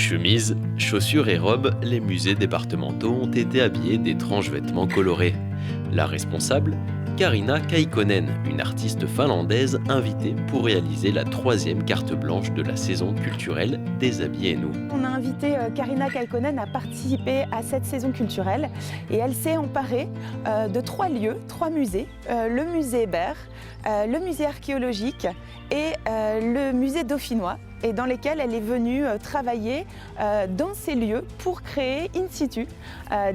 Chemises, chaussures et robes, les musées départementaux ont été habillés d'étranges vêtements colorés. La responsable, Karina Kaikkonen, une artiste finlandaise invitée pour réaliser la troisième carte blanche de la saison culturelle Déshabillez-nous. On a invité Karina Kaikkonen à participer à cette saison culturelle et elle s'est emparée de 3 lieux, 3 musées, le musée Hébert, le musée archéologique et le musée dauphinois, et dans lesquels elle est venue travailler dans ces lieux pour créer in situ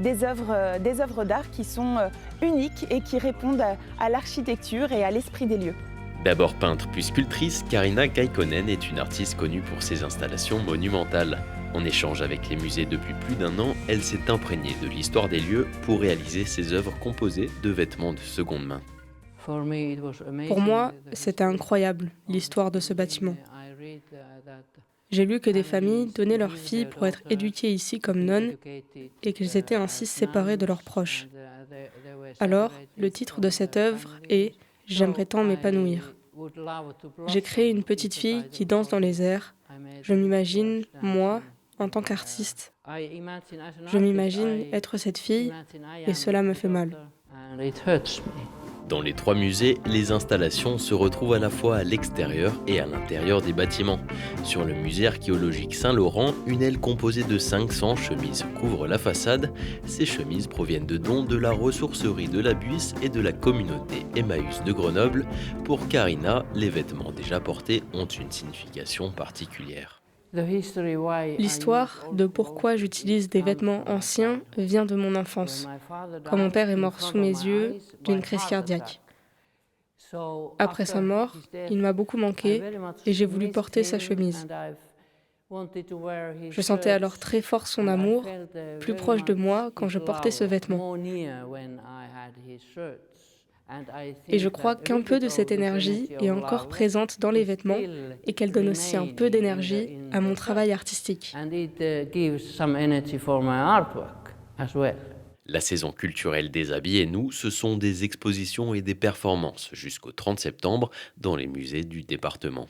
des œuvres d'art qui sont uniques et qui répondent à l'architecture et à l'esprit des lieux. D'abord peintre puis sculptrice, Karina Kaikkonen est une artiste connue pour ses installations monumentales. En échange avec les musées depuis plus d'1 an, elle s'est imprégnée de l'histoire des lieux pour réaliser ses œuvres composées de vêtements de seconde main. Pour moi, c'était incroyable, l'histoire de ce bâtiment. J'ai lu que des familles donnaient leurs filles pour être éduquées ici comme nonnes et qu'elles étaient ainsi séparées de leurs proches. Alors, le titre de cette œuvre est « J'aimerais tant m'épanouir ». J'ai créé une petite fille qui danse dans les airs. Je m'imagine, moi, en tant qu'artiste. Je m'imagine être cette fille et cela me fait mal. Dans les 3 musées, les installations se retrouvent à la fois à l'extérieur et à l'intérieur des bâtiments. Sur le musée archéologique Saint-Laurent, une aile composée de 500 chemises couvre la façade. Ces chemises proviennent de dons de la ressourcerie de la Buisse et de la communauté Emmaüs de Grenoble. Pour Karina, les vêtements déjà portés ont une signification particulière. L'histoire de pourquoi j'utilise des vêtements anciens vient de mon enfance, quand mon père est mort sous mes yeux d'une crise cardiaque. Après sa mort, il m'a beaucoup manqué et j'ai voulu porter sa chemise. Je sentais alors très fort son amour, plus proche de moi quand je portais ce vêtement. Et je crois qu'un peu de cette énergie est encore présente dans les vêtements et qu'elle donne aussi un peu d'énergie à mon travail artistique. La saison culturelle Déshabillez-nous, ce sont des expositions et des performances jusqu'au 30 septembre dans les musées du département.